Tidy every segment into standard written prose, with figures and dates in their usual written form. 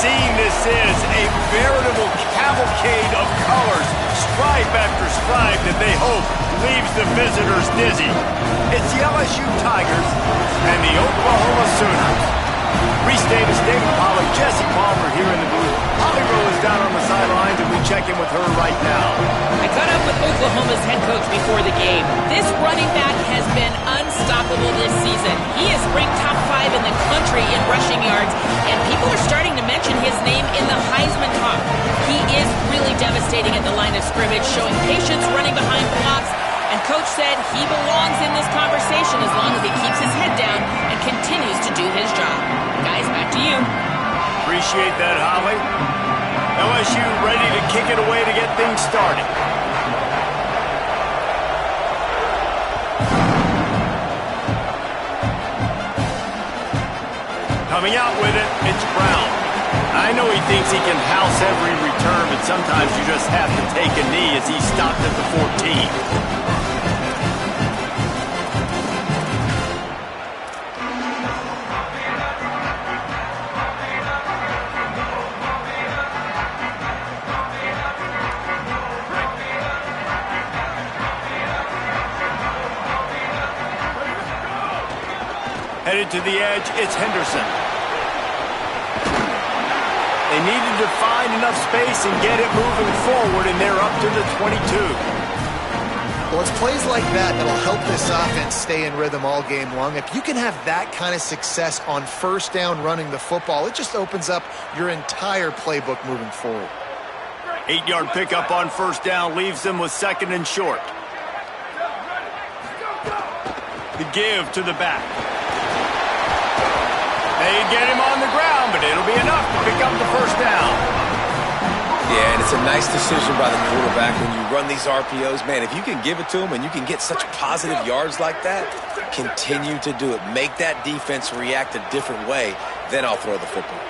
scene this is, a veritable cavalcade of colors, stripe after stripe that they hope leaves the visitors dizzy. It's the LSU Tigers and the Oklahoma Sooners. Reese Davis, David Pollack, Jesse Palmer here in the booth. Holly Rowe is down on the sidelines, and we check in with her right now. I caught up with Oklahoma's head coach before the game. This running back has been unstoppable this season. He is ranked top 5 in the country in rushing yards, and people are starting to mention his name in the Heisman talk. He is really devastating at the line of scrimmage, showing patience running behind blocks, and Coach said he belongs in this conversation as long as he keeps his head down and continues to do his job. Guys, back to you. Appreciate that, Holly. LSU ready to kick it away to get things started. Coming out with it, it's Brown. I know he thinks he can house every return, but sometimes you just have to take a knee as he stopped at the 14. Headed to the edge, it's Henderson. They needed to find enough space and get it moving forward, and they're up to the 22. Well, it's plays like that that'll help this offense stay in rhythm all game long. If you can have that kind of success on first down running the football, it just opens up your entire playbook moving forward. 8-yard pickup on first down leaves them with second and short. The give to the back. They get him on the ground, but it'll be enough to pick up the first down. Yeah, and it's a nice decision by the quarterback when you run these RPOs. Man, if you can give it to him and you can get such positive yards like that, continue to do it. Make that defense react a different way, then I'll throw the football.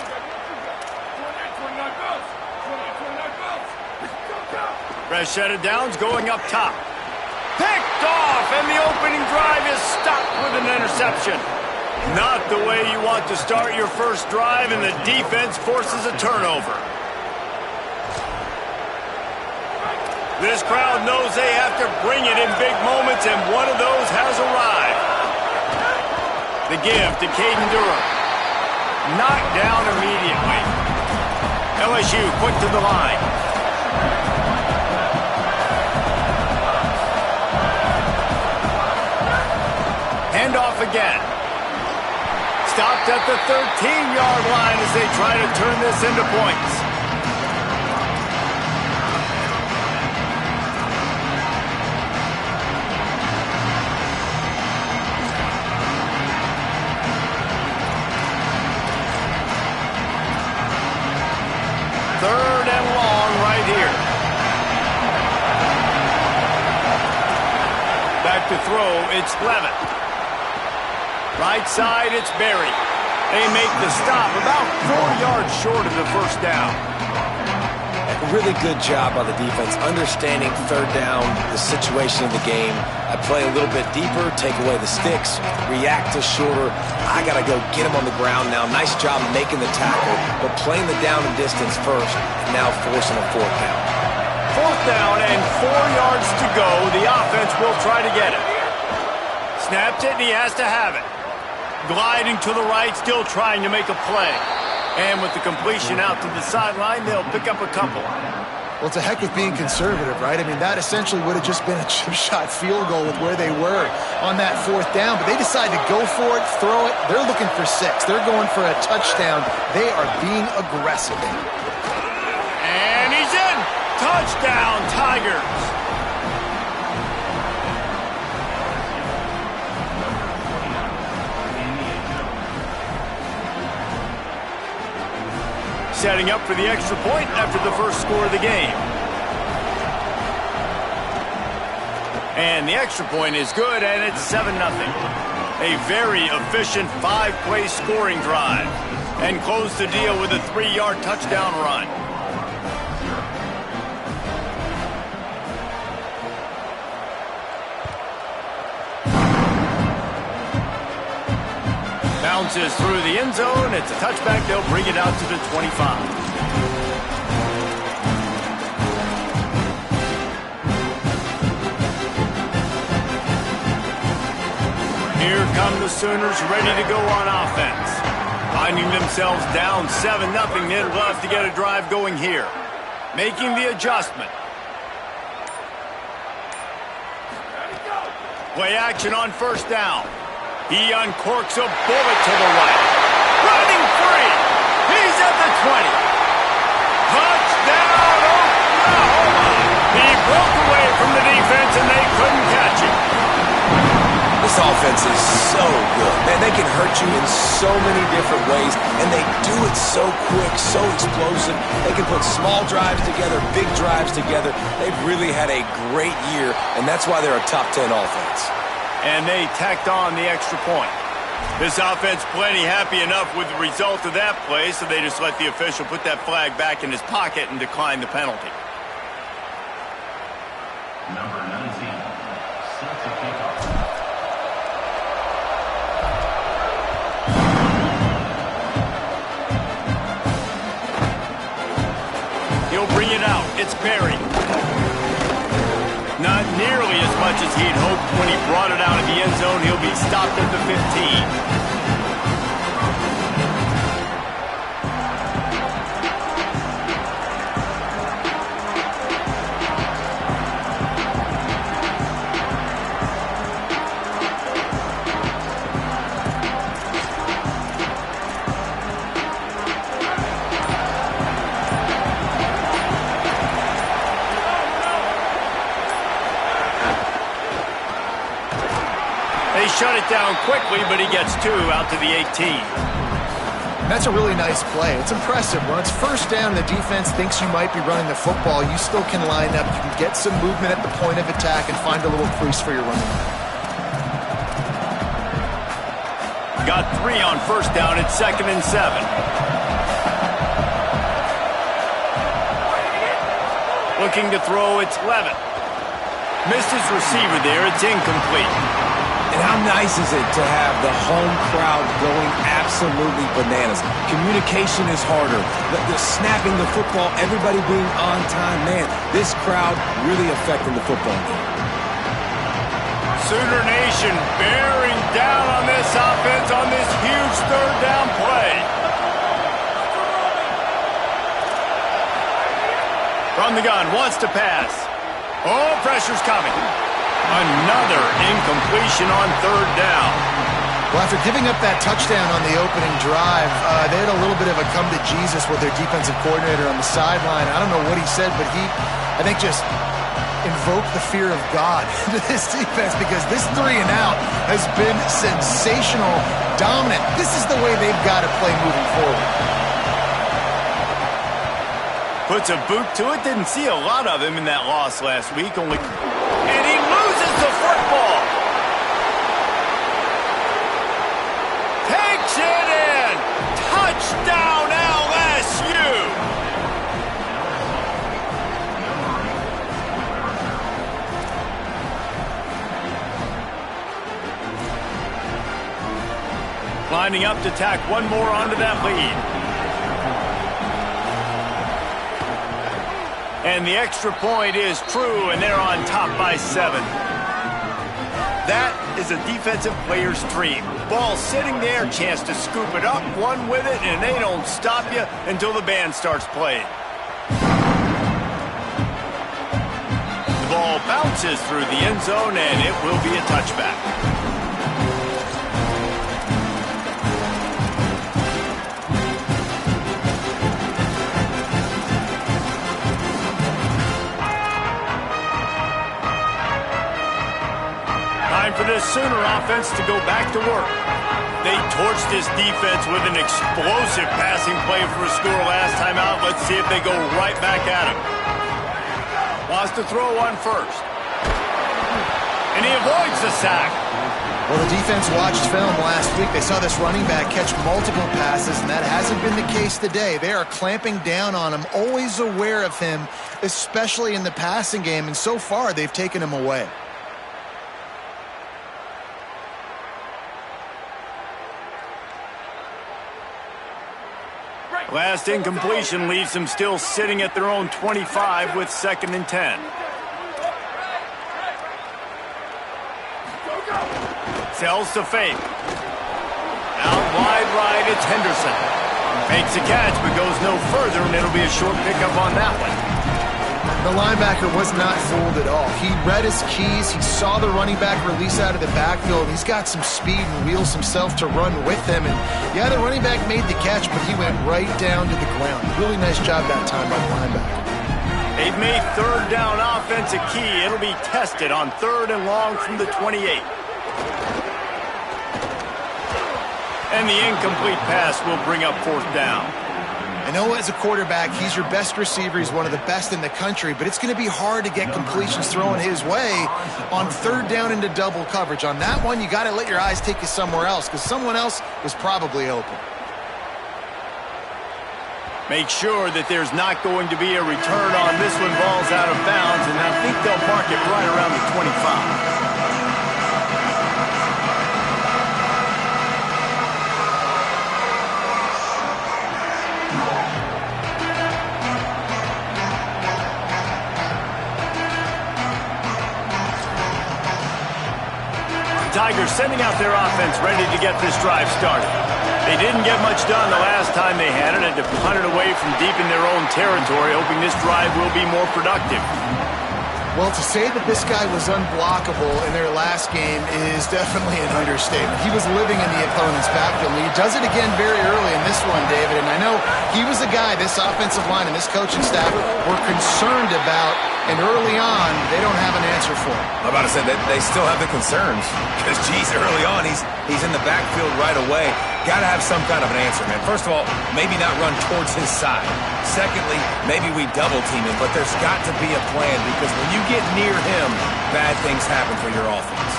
Fresh set of downs going up top. Picked off, and the opening drive is stopped with an interception. Not the way you want to start your first drive, and the defense forces a turnover. This crowd knows they have to bring it in big moments, and one of those has arrived. The give to Caden Durham. Knocked down immediately. LSU quick to the line. Handoff again. Stopped at the 13-yard line as they try to turn this into points. Third and long right here. Back to throw, it's Levitt. Right side, it's Berry. They make the stop about 4 yards short of the first down. A really good job by the defense, understanding third down, the situation of the game. I play a little bit deeper, take away the sticks, react to shorter. I got to go get him on the ground now. Nice job making the tackle, but playing the down and distance first, and now forcing a fourth down. Fourth down and 4 yards to go. The offense will try to get it. Snapped it, and he has to have it. Gliding to the right, still trying to make a play. And with the completion out to the sideline, they'll pick up a couple. Well, it's a heck of being conservative, right? I mean, that essentially would have just been a chip shot field goal with where they were on that fourth down. But they decide to go for it, throw it. They're looking for 6. They're going for a touchdown. They are being aggressive. And he's in. Touchdown, Tigers. Setting up for the extra point after the first score of the game. And the extra point is good, and it's 7-0. A very efficient 5-play scoring drive. And close the deal with a 3-yard touchdown run. Bounces through the end zone. It's a touchback. They'll bring it out to the 25. Here come the Sooners ready to go on offense. Finding themselves down 7-0, they'd love to get a drive going here. Making the adjustment. Play action on first down. He uncorks a bullet to the right. Running free. He's at the 20. Touchdown, Oklahoma. He broke away from the defense and they couldn't catch him. This offense is so good. Man, they can hurt you in so many different ways, and they do it so quick, so explosive. They can put small drives together, big drives together. They've really had a great year, and that's why they're a top 10 offense. And they tacked on the extra point. This offense plenty happy enough with the result of that play, so they just let the official put that flag back in his pocket and decline the penalty. Number 19, set to kick off. He'll bring it out. It's Perry. Not nearly as much as he'd hoped when he brought it out of the end zone. He'll be stopped at the 15. They shut it down quickly, but he gets 2 out to the 18. That's a really nice play. It's impressive. When it's first down, the defense thinks you might be running the football. You still can line up. You can get some movement at the point of attack and find a little crease for your running back. Got 3 on first down. It's 2nd and 7. Looking to throw, it's Levitt. Missed his receiver there. It's incomplete. And how nice is it to have the home crowd going absolutely bananas? Communication is harder. The snapping the football, everybody being on time. Man, this crowd really affecting the football game. Sooner Nation bearing down on this offense on this huge third down play. From the gun, wants to pass. Oh, pressure's coming. Another incompletion on third down. Well, after giving up that touchdown on the opening drive, they had a little bit of a come to Jesus with their defensive coordinator on the sideline. I don't know what he said, but he, I think, just invoked the fear of God into this defense because this 3 and out has been sensational, dominant. This is the way they've got to play moving forward. Puts a boot to it. Didn't see a lot of him in that loss last week. And he loses the football. Takes it in. Touchdown, LSU. Lining up to tack one more onto that lead. And the extra point is true, and they're on top by 7. That is a defensive player's dream. Ball sitting there, chance to scoop it up, one with it, and they don't stop you until the band starts playing. The ball bounces through the end zone, and it will be a touchback. For this Sooner offense to go back to work. They torched this defense with an explosive passing play for a score last time out. Let's see if they go right back at him. Wants to throw on first. And he avoids the sack. Well, the defense watched film last week. They saw this running back catch multiple passes, and that hasn't been the case today. They are clamping down on him, always aware of him, especially in the passing game, and so far they've taken him away. Last incompletion leaves them still sitting at their own 25 with 2nd and 10. Sells to fake. Out wide right, it's Henderson. Makes a catch, but goes no further, and it'll be a short pickup on that one. The linebacker was not fooled at all. He read his keys. He saw the running back release out of the backfield. He's got some speed and wheels himself to run with them. And, yeah, the running back made the catch, but he went right down to the ground. Really nice job that time by the linebacker. They've made 3rd down offense a key. It'll be tested on 3rd and long from the 28. And the incomplete pass will bring up 4th down. I know as a quarterback, he's your best receiver. He's one of the best in the country, but it's going to be hard to get completions thrown his way on 3rd down into double coverage. On that one, you got to let your eyes take you somewhere else because someone else was probably open. Make sure that there's not going to be a return on this one. Ball's out of bounds, and I think they'll mark it right around the 25. Tigers sending out their offense ready to get this drive started. They didn't get much done the last time they had it, had to punt it away from deep in their own territory, hoping this drive will be more productive. Well, to say that this guy was unblockable in their last game is definitely an understatement. He was living in the opponent's backfield, and he does it again very early in this one, David. And I know he was a guy this offensive line and this coaching staff were concerned about, and early on, they don't have an answer for him. I'm about to say that they still have the concerns because, geez, early on, he's in the backfield right away. Got to have some kind of an answer, man. First of all, maybe not run towards his side. Secondly, maybe we double team him, but there's got to be a plan because when you get near him, bad things happen for your offense.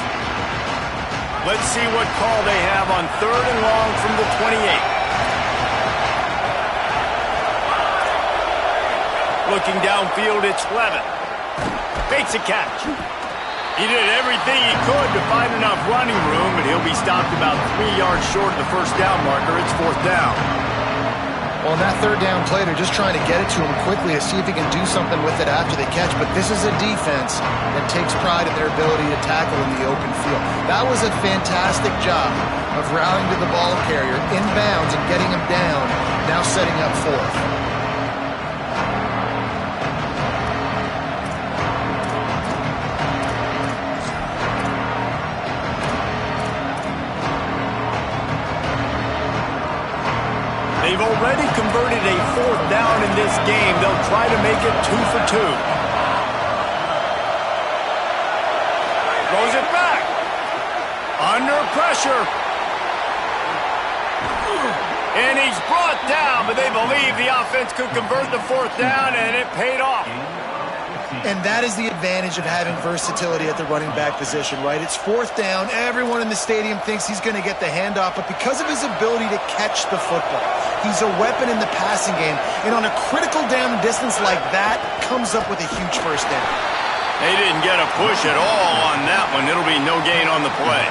Let's see what call they have on 3rd and long from the 28. Looking downfield, it's Levin. Makes a catch. He did everything he could to find enough running room, but he'll be stopped about 3 yards short of the 1st down marker. It's 4th down. Well, in that 3rd down play, they're just trying to get it to him quickly to see if he can do something with it after they catch. But this is a defense that takes pride in their ability to tackle in the open field. That was a fantastic job of rallying to the ball carrier inbounds and getting him down, now setting up 4th. They've already converted a 4th down in this game. They'll try to make it 2 for 2. Throws it back. Under pressure. And he's brought down, but they believe the offense could convert the 4th down, and it paid off. And that is the advantage of having versatility at the running back position, right? It's 4th down. Everyone in the stadium thinks he's going to get the handoff, but because of his ability to catch the football, he's a weapon in the passing game. And on a critical down distance like that, comes up with a huge 1st down. They didn't get a push at all on that one. It'll be no gain on the play.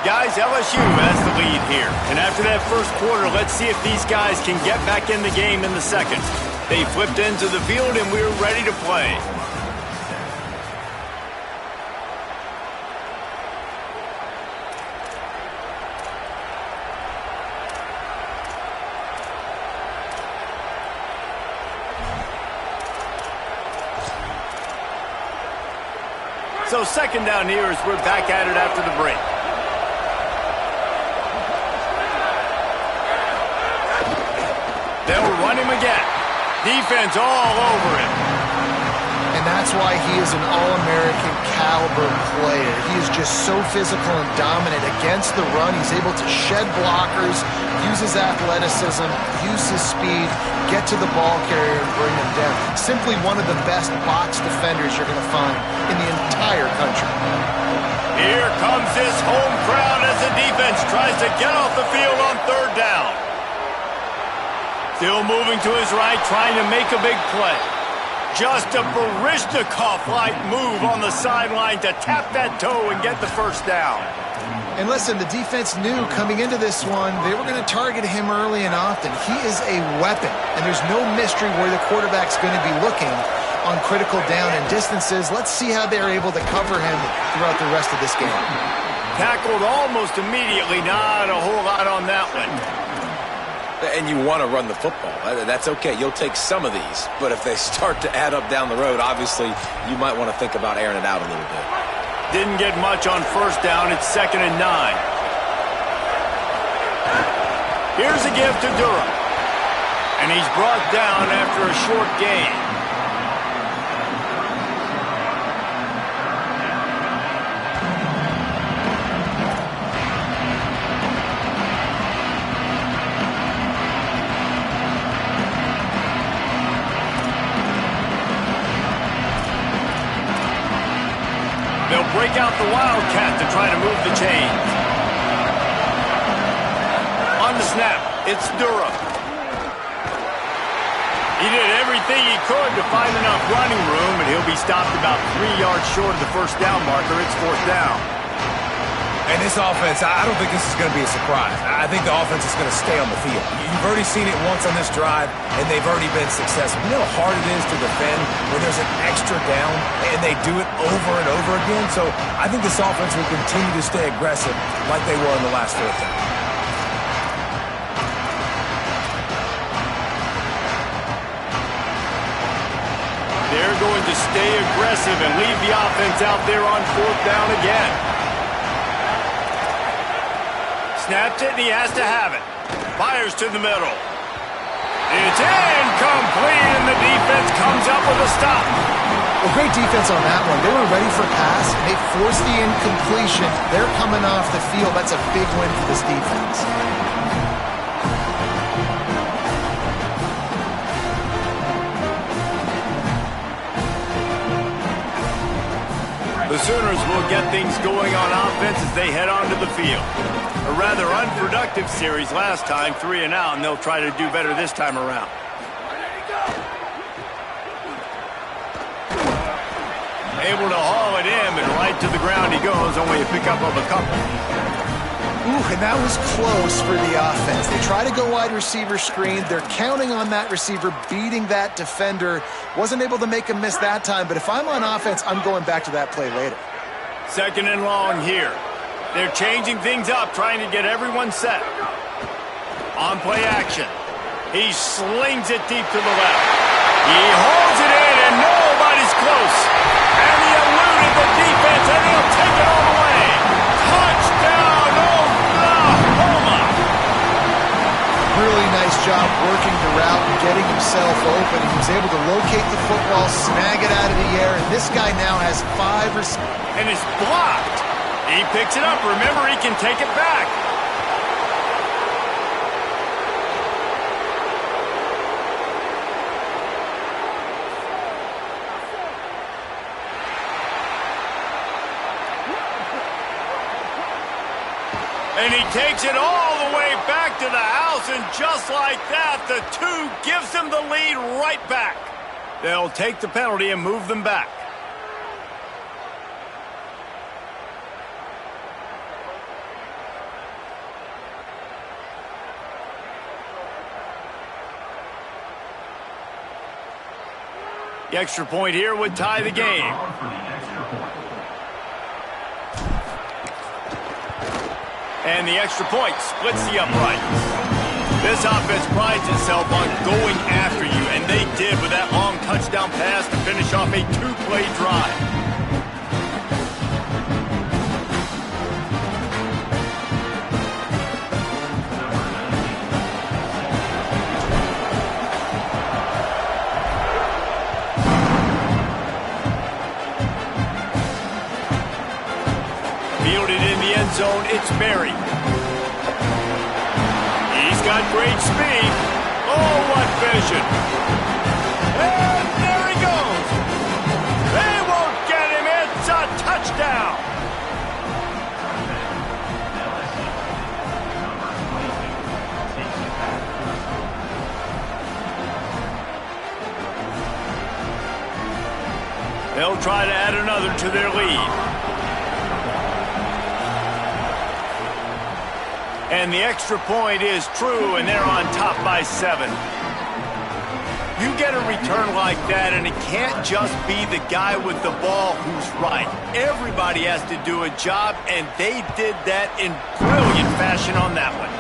Guys, LSU has the lead here. And after that 1st quarter, let's see if these guys can get back in the game in the 2nd. They flipped into the field, and we're ready to play. So 2nd down here as we're back at it after the break. They'll run him again. Defense all over him. And that's why he is an All-American caliber player. He is just so physical and dominant against the run. He's able to shed blockers, use his athleticism, use his speed, get to the ball carrier and bring him down. Simply one of the best box defenders you're going to find in the entire country. Here comes this home crowd as the defense tries to get off the field on 3rd down. Still moving to his right, trying to make a big play. Just a Baryshnikov-like move on the sideline to tap that toe and get the first down. And listen, the defense knew coming into this one, they were going to target him early and often. He is a weapon, and there's no mystery where the quarterback's going to be looking on critical down and distances. Let's see how they're able to cover him throughout the rest of this game. Tackled almost immediately. Not a whole lot on that one. And you want to run the football. That's okay. You'll take some of these. But if they start to add up down the road, obviously you might want to think about airing it out a little bit. Didn't get much on first down. It's 2nd and 9. Here's a give to Durham. And he's brought down after a short gain. They'll break out the Wildcat to try to move the chains. On the snap, it's Durham. He did everything he could to find enough running room, and he'll be stopped about 3 yards short of the first down marker. It's 4th down. And this offense, I don't think this is going to be a surprise. I think the offense is going to stay on the field. You've already seen it once on this drive, and they've already been successful. You know how hard it is to defend when there's an extra down, and they do it over and over again? So I think this offense will continue to stay aggressive like they were in the last 4th down. They're going to stay aggressive and leave the offense out there on 4th down again. Snapped it, and he has to have it. Fires to the middle. It's incomplete, and the defense comes up with a stop. Well, great defense on that one. They were ready for pass, and they forced the incompletion. They're coming off the field. That's a big win for this defense. The Sooners will get things going on offense as they head onto the field. A rather unproductive series last time, 3 and out, and they'll try to do better this time around. Able to haul it in, and right to the ground he goes, only a pickup of a couple. Ooh, and that was close for the offense. They try to go wide receiver screen. They're counting on that receiver beating that defender. Wasn't able to make him miss that time, but if I'm on offense, I'm going back to that play later. 2nd and long here. They're changing things up, trying to get everyone set. On play action. He slings it deep to the left. He holds it in, and nobody's close. And he eluded the defense, and he'll take it all the way. Touchdown, Oklahoma! Really nice job working the route and getting himself open. He was able to locate the football, snag it out of the air, and this guy now has 5 receivers. And it's blocked. He picks it up. Remember, he can take it back. And he takes it all the way back to the house, and just like that, the 2 gives them the lead right back. They'll take the penalty and move them back. The extra point here would tie the game. And the extra point splits the uprights. This offense prides itself on going after you, and they did with that long touchdown pass to finish off a 2-play drive. Fielded in the end zone, it's Berry. He's got great speed. Oh, what vision. And there he goes. They won't get him. It's a touchdown. They'll try to add another to their lead. And the extra point is true, and they're on top by 7. You get a return like that, and it can't just be the guy with the ball who's right. Everybody has to do a job, and they did that in brilliant fashion on that one.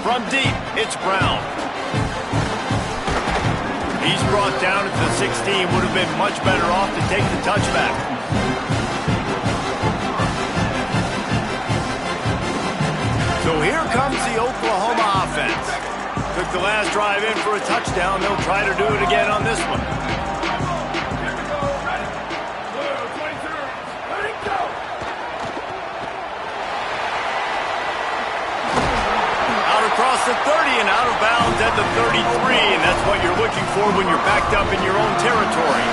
From deep, it's Brown. He's brought down at the 16. Would have been much better off to take the touchback. So here comes the Oklahoma offense. Took the last drive in for a touchdown. They'll try to do it again on this one. Out across the 30 and out of bounds at the 33. And that's what you're looking for when you're backed up in your own territory.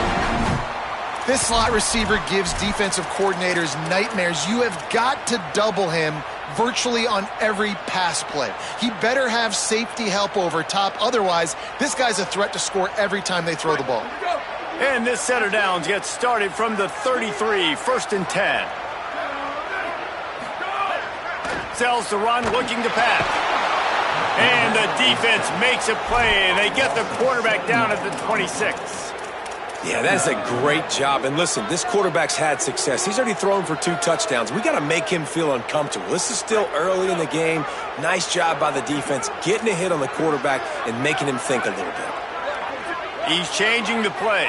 This slot receiver gives defensive coordinators nightmares. You have got to double him virtually on every pass play. He better have safety help over top. Otherwise, this guy's a threat to score every time they throw the ball. And this set of downs gets started from the 33, 1st and 10. Sells the run, looking to pass. And the defense makes a play, and they get the quarterback down at the 26. Yeah, that's a great job. And listen, this quarterback's had success. He's already thrown for 2 touchdowns. We got to make him feel uncomfortable. This is still early in the game. Nice job by the defense, getting a hit on the quarterback and making him think a little bit. He's changing the play.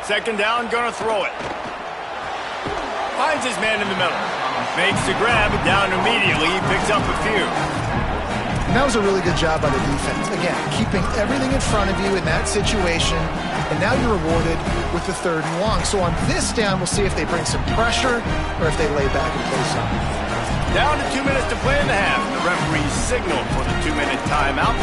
Second down, gonna throw it. Finds his man in the middle. Makes the grab, down immediately. He picks up a few. And that was a really good job by the defense. Again, keeping everything in front of you in that situation, and now you're rewarded with the 3rd and long. So on this down, we'll see if they bring some pressure or if they lay back and play something. Down to 2 minutes to play in the half. The referee signaled for the 2-minute timeout.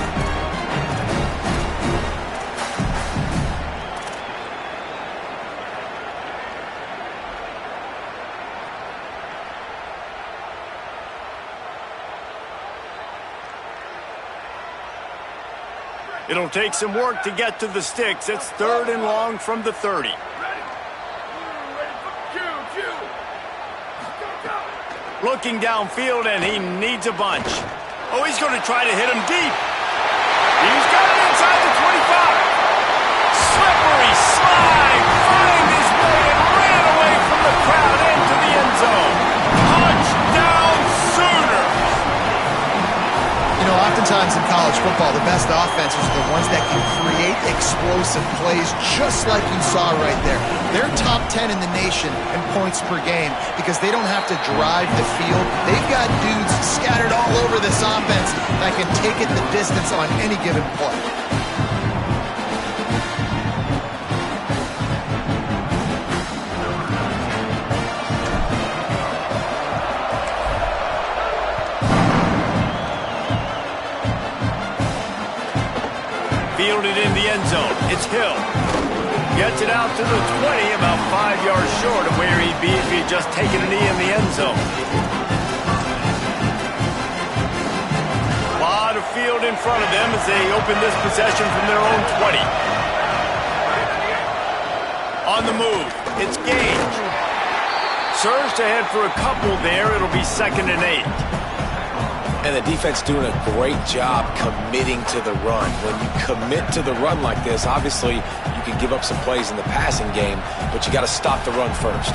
It'll take some work to get to the sticks. It's 3rd and long from the 30. Looking downfield, and he needs a bunch. Oh, he's going to try to hit him deep. He's got it inside the 25. Slippery slide. Find his way and ran away from the crowd into the end zone. Touchdown Sooners. You know, oftentimes in college football, the best offenses are the ones that can create explosive plays just like you saw right there. They're top 10 in the nation in points per game because they don't have to drive the field. They've got dudes scattered all over this offense that can take it the distance on any given play. Fielded in the end zone. It's Hill. Gets it out to the 20, about 5 yards short of where he'd be if he'd just taken a knee in the end zone. A lot of field in front of them as they open this possession from their own 20. On the move, it's Gage. Surge to head for a couple there. It'll be 2nd and 8. And the defense doing a great job committing to the run. When you commit to the run like this, obviously you can give up some plays in the passing game, but you got to stop the run first.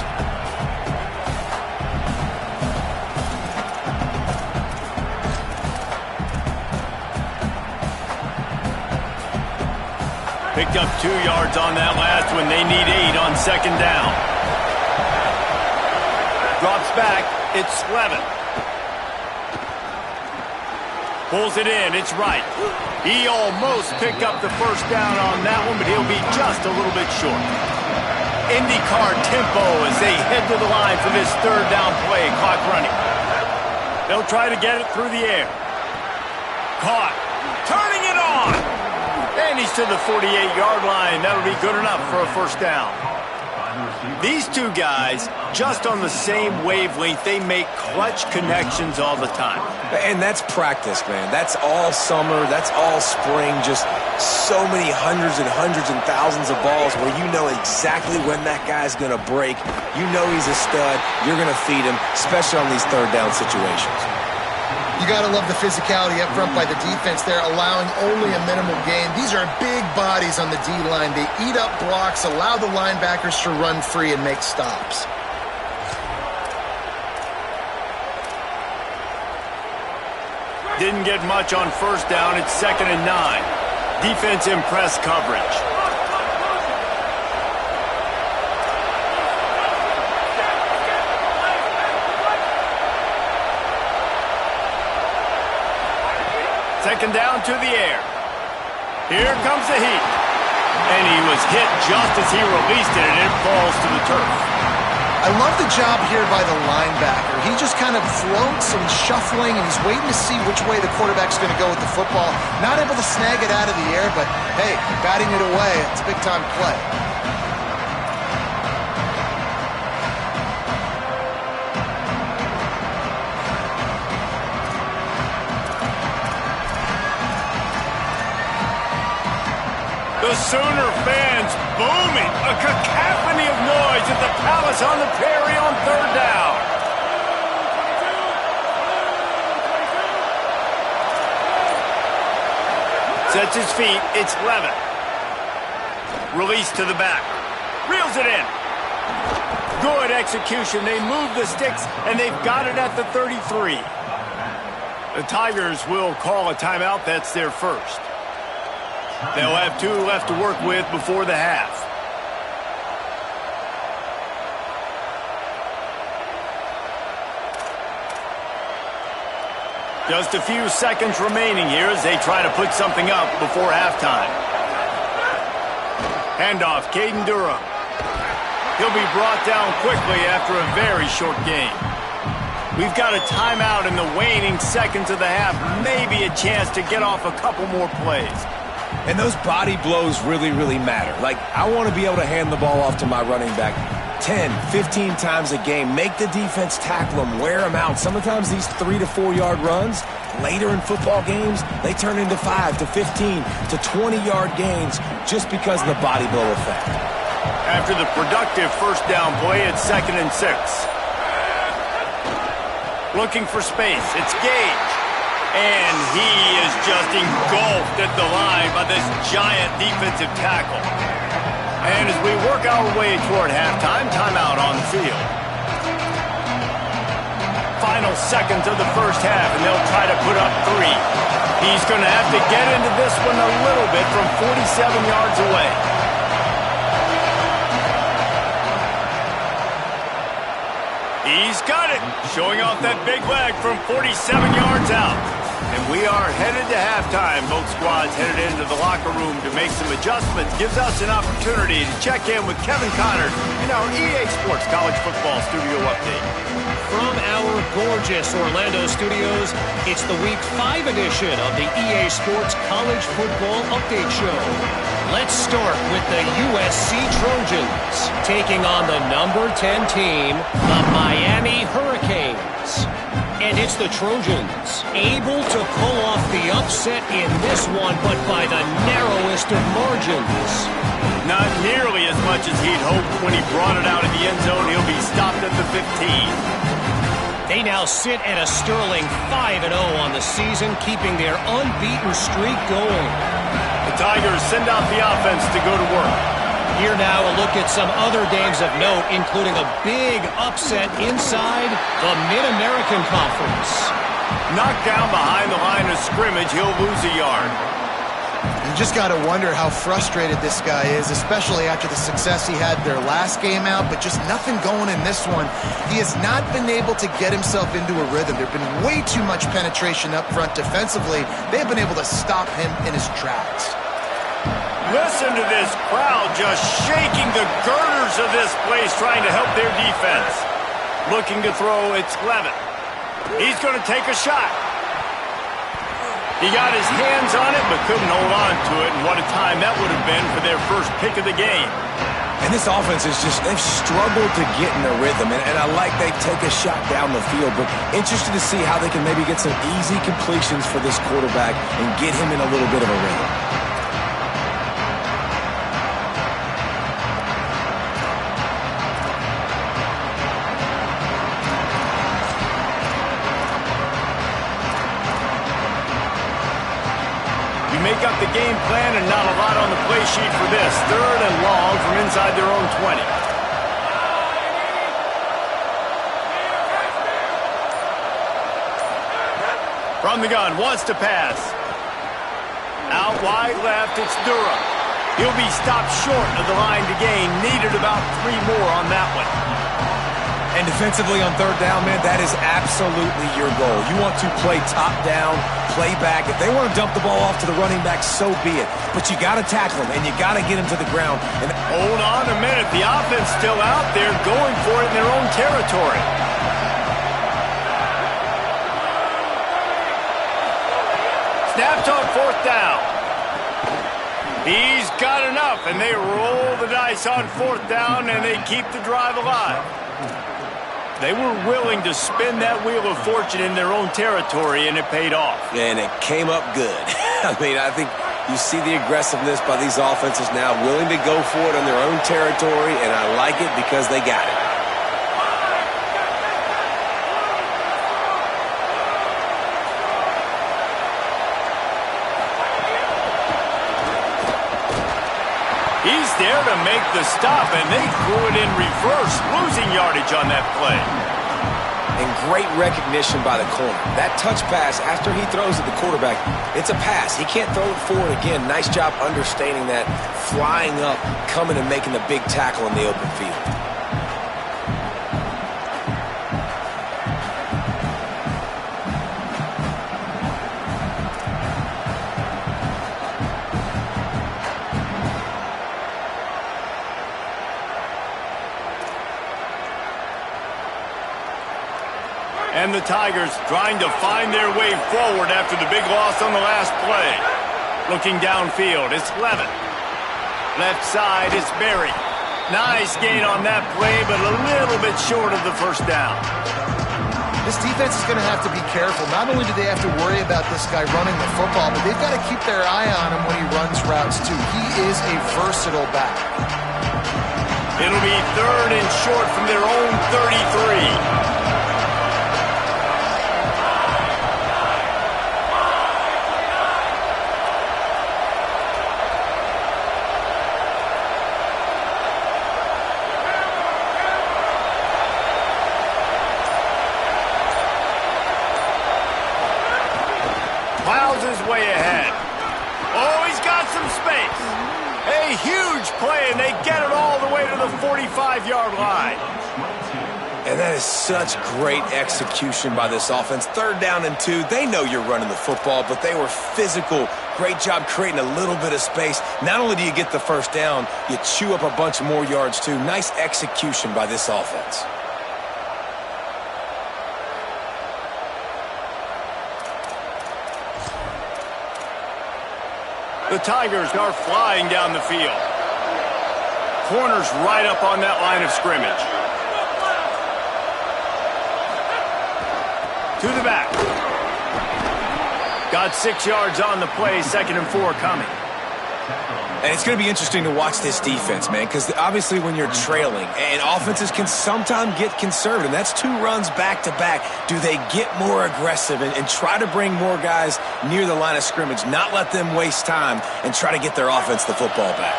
Picked up 2 yards on that last one. They need 8 on 2nd down. Drops back. It's Slevin. Pulls it in. It's right. He almost picked up the 1st down on that one, but he'll be just a little bit short. IndyCar tempo as they head to the line for this 3rd down play. Clock running. They'll try to get it through the air. Caught. Turning it on. And he's to the 48-yard line. That'll be good enough for a 1st down. These two guys, just on the same wavelength, they make clutch connections all the time. And that's practice, man. That's all summer. That's all spring. Just so many hundreds and thousands of balls where you know exactly when that guy's going to break. You know he's a stud. You're going to feed him, especially on these third down situations. You got to love the physicality up front by the defense there, allowing only a minimal gain. These are big bodies on the D-line. They eat up blocks, allow the linebackers to run free and make stops. Didn't get much on first down. It's 2nd and 9. Defense in press coverage. Second down to the air. Here comes the heat. And he was hit just as he released it, and it falls to the turf. I love the job here by the linebacker. He just kind of floats and shuffling, and he's waiting to see which way the quarterback's going to go with the football. Not able to snag it out of the air, but, hey, batting it away, it's a big-time play. The Sooner fans booming, a cacophony of noise at the Palace on the Prairie on third down. Sets his feet, it's Levin. Release to the back, reels it in. Good execution, they move the sticks, and they've got it at the 33. The Tigers will call a timeout, that's their first. They'll have 2 left to work with before the half. Just a few seconds remaining here as they try to put something up before halftime. Handoff, Caden Durham. He'll be brought down quickly after a very short game. We've got a timeout in the waning seconds of the half. Maybe a chance to get off a couple more plays. And those body blows really, really matter. Like, I want to be able to hand the ball off to my running back 10, 15 times a game. Make the defense tackle them, wear them out. Sometimes these 3 to 4 yard runs, later in football games, they turn into 5 to 15 to 20-yard gains just because of the body blow effect. After the productive first down play, it's 2nd and 6. Looking for space, it's Gage. And he is just engulfed at the line by this giant defensive tackle. And as we work our way toward halftime, timeout on the field. Final seconds of the first half, and they'll try to put up 3. He's going to have to get into this one a little bit from 47 yards away. He's got it, showing off that big leg from 47 yards out. And we are headed to halftime. Both squads headed into the locker room to make some adjustments. Gives us an opportunity to check in with Kevin Connors in our EA Sports College Football Studio Update. From our gorgeous Orlando studios, it's the Week 5 edition of the EA Sports College Football Update Show. Let's start with the USC Trojans, taking on the number 10 team, the Miami Hurricanes. And it's the Trojans, able to pull off the upset in this one, but by the narrowest of margins. Not nearly as much as he'd hoped when he brought it out of the end zone. He'll be stopped at the 15. They now sit at a sterling 5-0 on the season, keeping their unbeaten streak going. The Tigers send out the offense to go to work. Here now a look at some other games of note, including a big upset inside the Mid-American Conference. Knocked down behind the line of scrimmage, he'll lose a yard. You just got to wonder how frustrated this guy is, especially after the success he had their last game out, but just nothing going in this one. He has not been able to get himself into a rhythm. There's been way too much penetration up front defensively. They've been able to stop him in his tracks. Listen to this crowd just shaking the girders of this place, trying to help their defense. Looking to throw, it's Levin. He's going to take a shot. He got his hands on it, but couldn't hold on to it, and what a time that would have been for their first pick of the game. And this offense is just, they've struggled to get in a rhythm, and I like they take a shot down the field, but interested to see how they can maybe get some easy completions for this quarterback and get him in a little bit of a rhythm. Make up the game plan and not a lot on the play sheet for this. 3rd and long from inside their own 20. From the gun, wants to pass. Out wide left, it's Durham. He'll be stopped short of the line to gain. Needed about 3 more on that one. And defensively on 3rd down, man, that is absolutely your goal. You want to play top down, play back. If they want to dump the ball off to the running back, so be it. But you got to tackle them, and you got to get them to the ground. And hold on a minute. The offense still out there going for it in their own territory. Snapped on 4th down. He's got enough, and they roll the dice on 4th down, and they keep the drive alive. They were willing to spin that wheel of fortune in their own territory, and it paid off. And it came up good. I mean, I think you see the aggressiveness by these offenses now, willing to go for it on their own territory, and I like it because they got it. He's there to make the stop, and they threw it in reverse, losing yardage on that play. And great recognition by the corner. That touch pass, after he throws at the quarterback, it's a pass. He can't throw it forward again. Nice job understanding that, flying up, coming and making the big tackle in the open field. And the Tigers trying to find their way forward after the big loss on the last play. Looking downfield, it's Levin. Left side, it's Berry. Nice gain on that play, but a little bit short of the 1st down. This defense is going to have to be careful. Not only do they have to worry about this guy running the football, but they've got to keep their eye on him when he runs routes, too. He is a versatile back. It'll be 3rd and short from their own 33. Way ahead. Oh, he's got some space. A huge play, and they get it all the way to the 45-yard line. And that is such great execution by this offense. 3rd down and 2. They know you're running the football, but they were physical. Great job creating a little bit of space. Not only do you get the 1st down, you chew up a bunch more yards, too. Nice execution by this offense. The Tigers are flying down the field. Corners right up on that line of scrimmage. To the back. Got 6 yards on the play, 2nd and 4 coming. And it's going to be interesting to watch this defense, man, because obviously when you're trailing, and offenses can sometimes get conservative. That's 2 runs back-to-back. Do they get more aggressive and try to bring more guys near the line of scrimmage, not let them waste time, and try to get their offense the football back?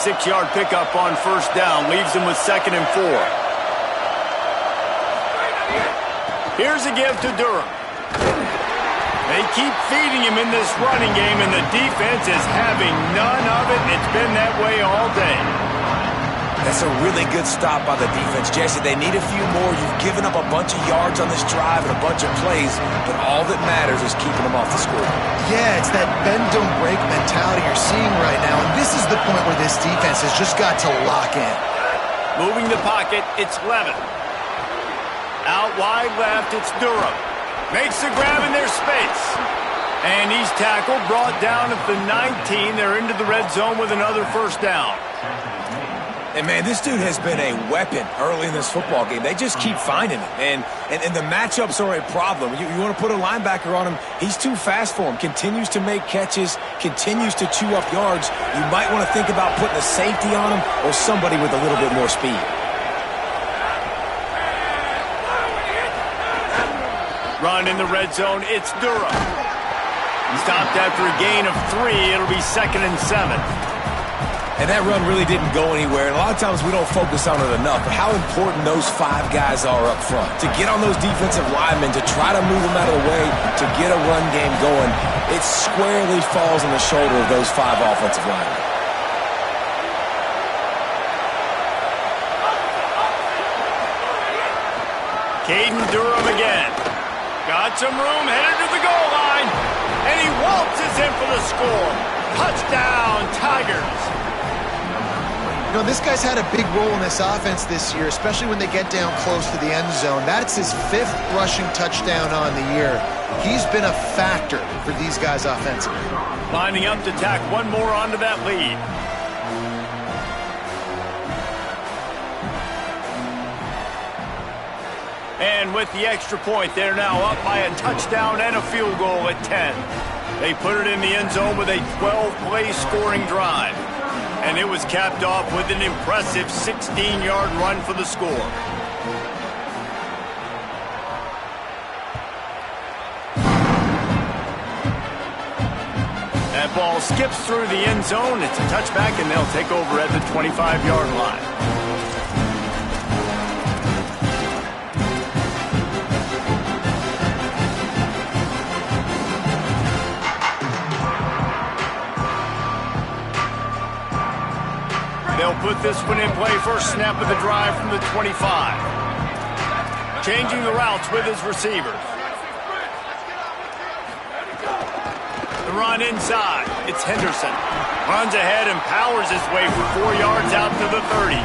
6-yard pickup on 1st down, leaves them with 2nd and 4. Here's a give to Durham. They keep feeding him in this running game, and the defense is having none of it. It's been that way all day. That's a really good stop by the defense, Jesse. They need a few more. You've given up a bunch of yards on this drive and a bunch of plays, but all that matters is keeping them off the score. Yeah, it's that bend, don't break mentality you're seeing right now, and this is the point where this defense has just got to lock in. Moving the pocket, it's Levin. Out wide left, it's Durham. Makes the grab in their space. And he's tackled, brought down at the 19. They're into the red zone with another first down. And, man, this dude has been a weapon early in this football game. They just keep finding him. And the matchups are a problem. You want to put a linebacker on him, he's too fast for him. Continues to make catches, continues to chew up yards. You might want to think about putting a safety on him or somebody with a little bit more speed. Run in the red zone, it's Durham. Stopped after a gain of 3. It'll be 2nd and 7. And that run really didn't go anywhere. And a lot of times we don't focus on it enough, but how important those 5 guys are up front. To get on those defensive linemen, to try to move them out of the way, to get a run game going, it squarely falls on the shoulder of those 5 offensive linemen. Caden Durham again. Got some room, headed to the goal line. And he waltzes in for the score. Touchdown, Tigers. You know, this guy's had a big role in this offense this year, especially when they get down close to the end zone. That's his 5th rushing touchdown on the year. He's been a factor for these guys offensively. Lining up to tack one more onto that lead. And with the extra point, they're now up by a touchdown and a field goal at 10. They put it in the end zone with a 12-play scoring drive. And it was capped off with an impressive 16-yard run for the score. That ball skips through the end zone. It's a touchback, and they'll take over at the 25-yard line. They'll put this one in play. First snap of the drive from the 25. Changing the routes with his receivers. The run inside. It's Henderson. Runs ahead and powers his way for 4 yards out to the 30.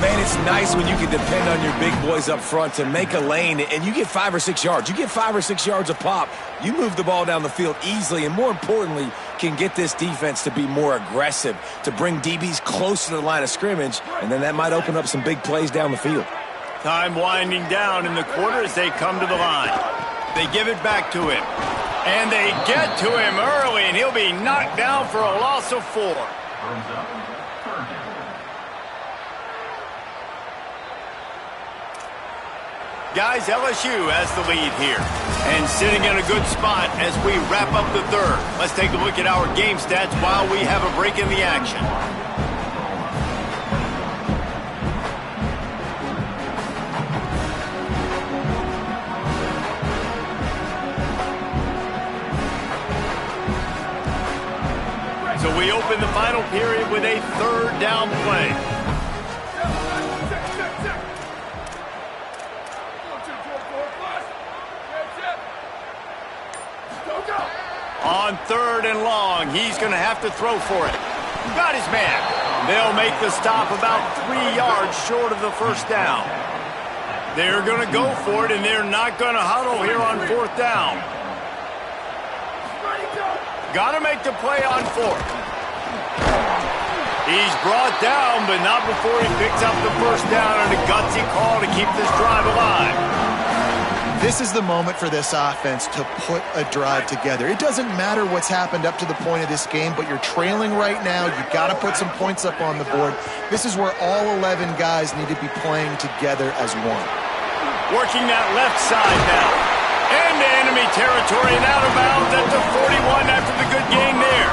Man, it's nice when you can depend on your big boys up front to make a lane, and you get 5 or 6 yards. You get 5 or 6 yards a pop. You move the ball down the field easily, and more importantly, can get this defense to be more aggressive, to bring DBs close to the line of scrimmage, and then that might open up some big plays down the field. Time winding down in the quarter as they come to the line. They give it back to him. And they get to him early, and he'll be knocked down for a loss of 4. Guys, LSU has the lead here. And sitting in a good spot as we wrap up the 3rd. Let's take a look at our game stats while we have a break in the action. So we open the final period with a 3rd down play. On 3rd and long, he's going to have to throw for it. Got his man. They'll make the stop about 3 yards short of the first down. They're going to go for it, and they're not going to huddle here on 4th down. Got to make the play on 4th. He's brought down, but not before he picks up the first down and a gutsy call to keep this drive alive. This is the moment for this offense to put a drive together. It doesn't matter what's happened up to the point of this game, but you're trailing right now. You've got to put some points up on the board. This is where all 11 guys need to be playing together as one. Working that left side now. Into enemy territory and out of bounds at the 41 after the good gain there.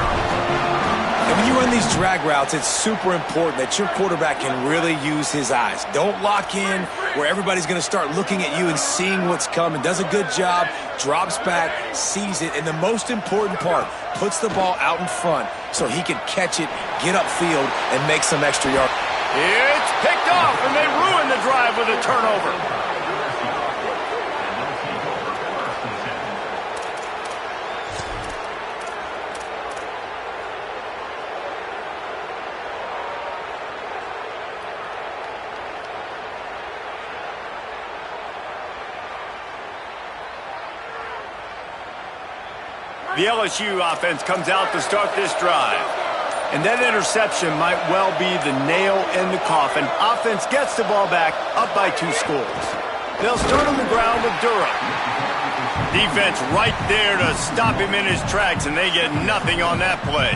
And when you run these drag routes, it's super important that your quarterback can really use his eyes. Don't lock in where everybody's going to start looking at you and seeing what's coming. Does a good job, drops back, sees it, and the most important part, puts the ball out in front so he can catch it, get upfield, and make some extra yards. It's picked off, and they ruin the drive with a turnover. The LSU offense comes out to start this drive. And that interception might well be the nail in the coffin. Offense gets the ball back, up by 2 scores. They'll start on the ground with Durham. Defense right there to stop him in his tracks, and they get nothing on that play.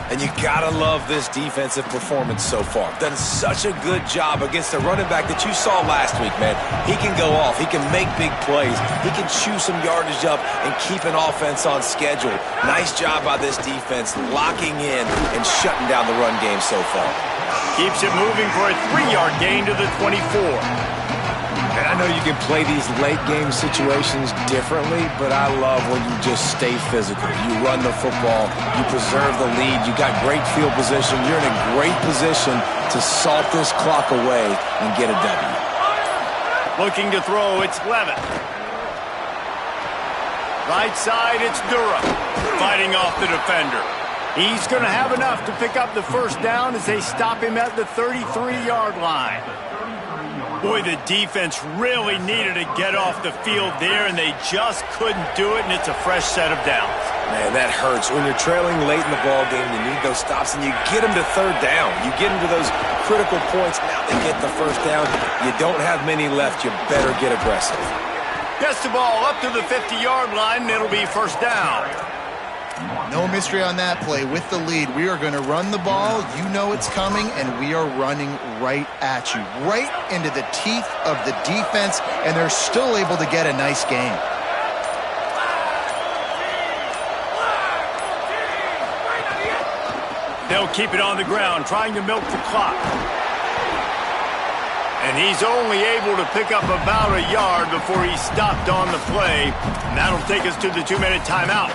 And you gotta love this defensive performance so far. Done such a good job against the running back that you saw last week, man. He can go off. He can make big plays. He can chew some yardage up and keep an offense on schedule. Nice job by this defense locking in and shutting down the run game so far. Keeps it moving for a 3-yard gain to the 24. And I know you can play these late-game situations differently, but I love when you just stay physical. You run the football, you preserve the lead, you got great field position, you're in a great position to salt this clock away and get a W. Looking to throw, it's Levitt. Right side, it's Durham, fighting off the defender. He's going to have enough to pick up the first down as they stop him at the 33-yard line. Boy, the defense really needed to get off the field there, and they just couldn't do it, and it's a fresh set of downs. Man, that hurts. When you're trailing late in the ball game, you need those stops, and you get them to third down. You get them to those critical points. Now they get the first down. You don't have many left. You better get aggressive. Gets the ball up to the 50-yard line, and it'll be first down. No mystery on that play. With the lead, we are going to run the ball. You know it's coming, and we are running right at you, right into the teeth of the defense, and they're still able to get a nice gain. They'll keep it on the ground, trying to milk the clock. And he's only able to pick up about a yard before he stopped on the play. And that'll take us to the 2-minute timeout.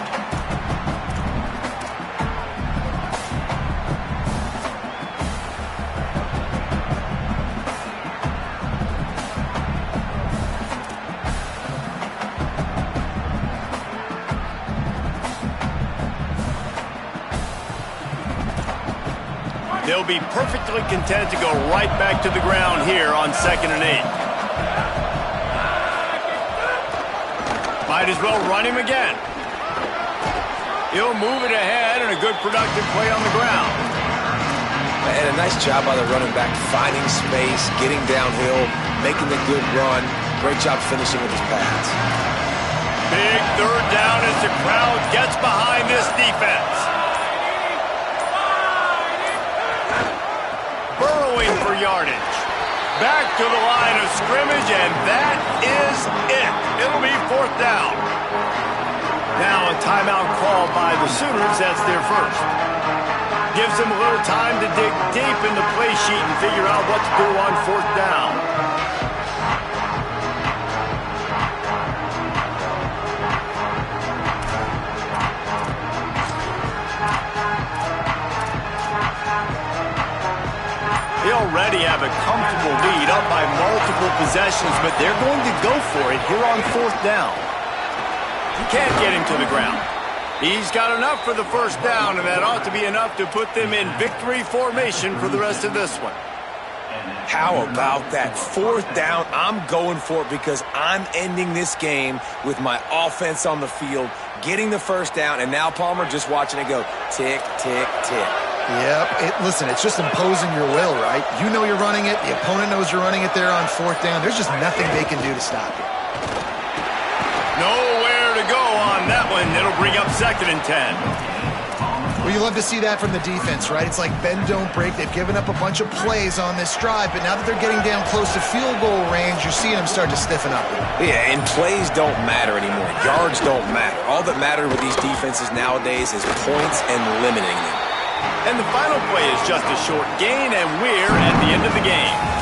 They'll be perfectly content to go right back to the ground here on 2nd and 8. Might as well run him again. He'll move it ahead and a good productive play on the ground. And a nice job by the running back, finding space, getting downhill, making the good run. Great job finishing with his pads. Big third down as the crowd gets behind this defense. Burrowing for yardage. Back to the line of scrimmage, and that is it. It'll be 4th down. Now a timeout called by the Sooners. That's their first. Gives them a little time to dig deep in the play sheet and figure out what to do on 4th down. They already have a comfortable lead up by multiple possessions, but they're going to go for it here on 4th down. He can't get him to the ground. He's got enough for the first down, and that ought to be enough to put them in victory formation for the rest of this one. How about that 4th down? I'm going for it because I'm ending this game with my offense on the field, getting the first down, and now Palmer just watching it go tick, tick, tick. Yep. Listen, it's just imposing your will, right? You know you're running it. The opponent knows you're running it there on 4th down. There's just nothing they can do to stop you. Nowhere to go on that one. It'll bring up 2nd and 10. Well, you love to see that from the defense, right? It's like bend, don't break. They've given up a bunch of plays on this drive, but now that they're getting down close to field goal range, you're seeing them start to stiffen up. Yeah, and plays don't matter anymore. Yards don't matter. All that matters with these defenses nowadays is points and limiting them. And the final play is just a short gain, and we're at the end of the game.